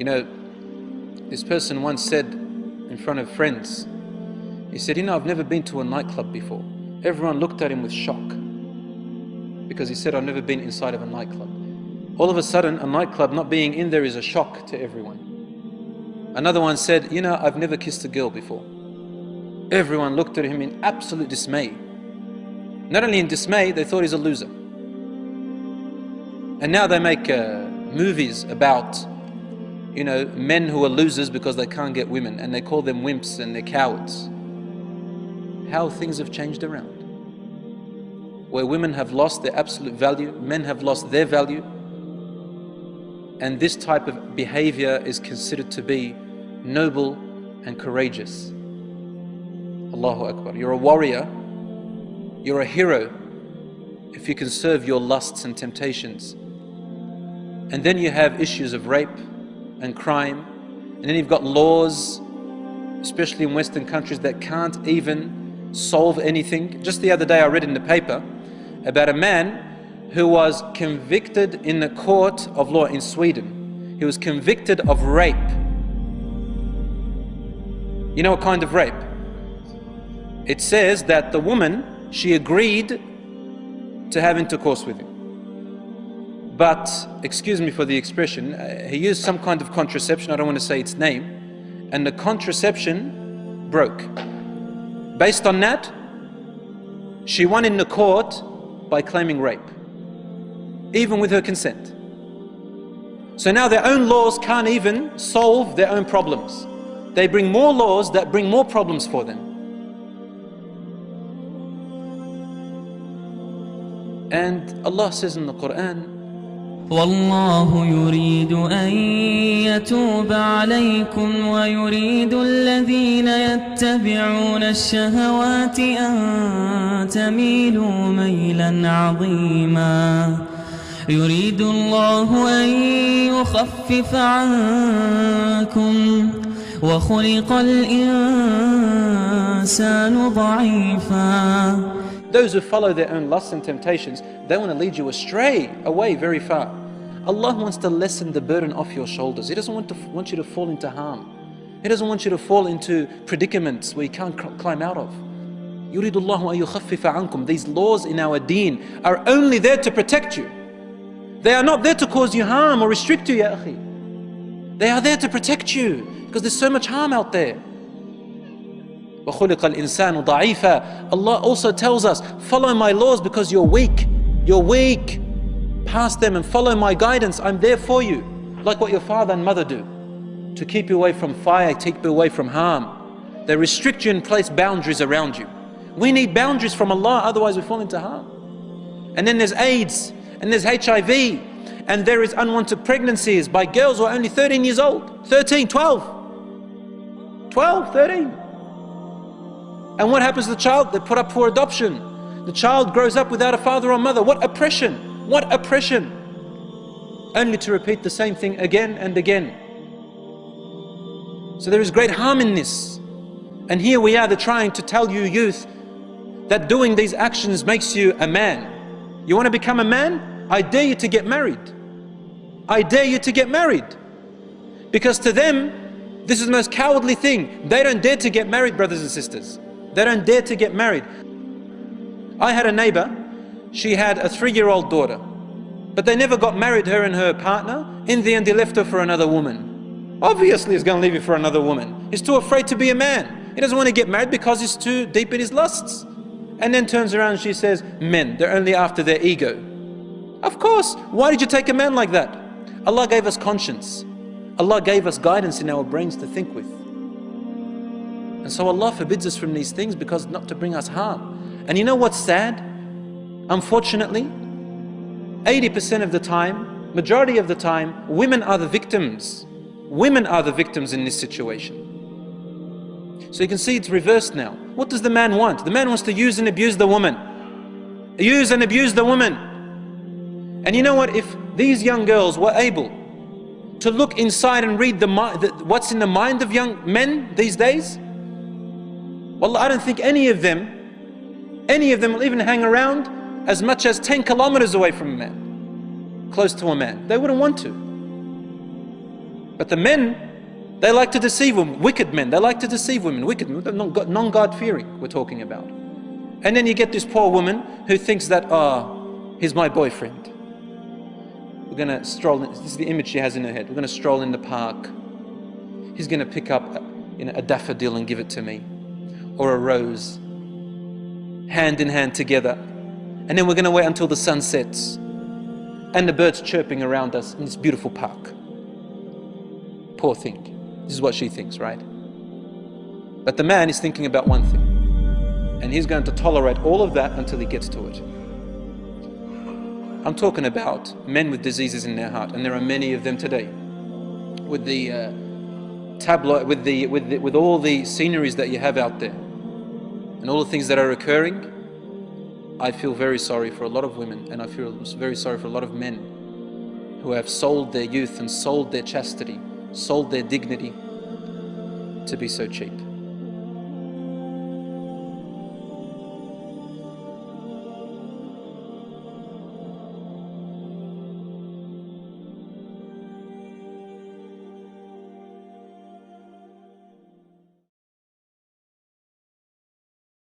You know, this person once said in front of friends, he said, I've never been to a nightclub before. Everyone looked at him with shock because he said, I've never been inside of a nightclub. All of a sudden, a nightclub not being in there is a shock to everyone. Another one said, I've never kissed a girl before. Everyone looked at him in absolute dismay. Not only in dismay, they thought he's a loser. And now they make movies about men who are losers because they can't get women, and they call them wimps and they're cowards. How things have changed around. Where women have lost their absolute value, men have lost their value, and this type of behavior is considered to be noble and courageous. Allahu Akbar. You're a warrior, you're a hero if you can serve your lusts and temptations. And then you have issues of rape and crime, and then you've got laws, especially in Western countries, that can't even solve anything. Just the other day I read in the paper about a man who was convicted in the court of law in Sweden. He was convicted of rape. You know what kind of rape? It says that the woman, she agreed to have intercourse with him. But, excuse me for the expression, he used some kind of contraception, I don't want to say its name, and the contraception broke. Based on that, she won in the court by claiming rape, even with her consent. So now their own laws can't even solve their own problems. They bring more laws that bring more problems for them. And Allah says in the Quran, والله يريد أن يتوب عليكم ويريد الذين يتبعون الشهوات أن تميلوا ميلا عظيما يريد الله أن يخفف عنكم وخلق الإنسان ضعيفا. Those who follow their own lusts and temptations, they want to lead you astray, away very far. Allah wants to lessen the burden off your shoulders. He doesn't want you to fall into harm. He doesn't want you to fall into predicaments where you can't climb out of. يُرِيدُ اللَّهُ أَن يُخَفِّفَ عَنْكُمْ. These laws in our deen are only there to protect you. They are not there to cause you harm or restrict you, ya akhi. They are there to protect you because there's so much harm out there. وَخُلِقَ الْإِنسَانُ ضَعِيفًا. Allah also tells us, follow my laws because you're weak. You're weak. Pass them and follow my guidance. I'm there for you. Like what your father and mother do. To keep you away from fire, keep you away from harm. They restrict you and place boundaries around you. We need boundaries from Allah, otherwise we fall into harm. And then there's AIDS, and there's HIV, and there is unwanted pregnancies by girls who are only 13 years old. 13, 12. 12, 13. And what happens to the child? They're put up for adoption. The child grows up without a father or mother. What oppression! What oppression! Only to repeat the same thing again and again. So there is great harm in this. And here we are, they're trying to tell you youth that doing these actions makes you a man. You want to become a man? I dare you to get married. I dare you to get married. Because to them, this is the most cowardly thing. They don't dare to get married, brothers and sisters. They don't dare to get married. I had a neighbor, she had a 3-year-old daughter, but they never got married, her and her partner. In the end, he left her for another woman. Obviously, he's going to leave you for another woman. He's too afraid to be a man. He doesn't want to get married because he's too deep in his lusts. And then turns around and she says, men, they're only after their ego. Of course, why did you take a man like that? Allah gave us conscience. Allah gave us guidance in our brains to think with. And so Allah forbids us from these things because not to bring us harm. And you know what's sad? Unfortunately, 80% of the time, majority of the time, women are the victims. Women are the victims in this situation. So you can see it's reversed now. What does the man want? The man wants to use and abuse the woman. Use and abuse the woman. And you know what? If these young girls were able to look inside and read what's in the mind of young men these days, well, I don't think any of them will even hang around as much as 10 kilometers away from a man, close to a man. They wouldn't want to. But the men, they like to deceive women, wicked men. They like to deceive women, wicked men, non-God-fearing we're talking about. And then you get this poor woman who thinks that, he's my boyfriend. We're going to stroll, this is the image she has in her head. We're going to stroll in the park. He's going to pick up a daffodil and give it to me. Or a rose. Hand in hand together. And then we're going to wait until the sun sets. And the birds chirping around us in this beautiful park. Poor thing. This is what she thinks, right? But the man is thinking about one thing. And he's going to tolerate all of that until he gets to it. I'm talking about men with diseases in their heart, and there are many of them today. With the tabloid, with all the sceneries that you have out there, and all the things that are occurring, I feel very sorry for a lot of women, and I feel very sorry for a lot of men who have sold their youth and sold their chastity, sold their dignity to be so cheap.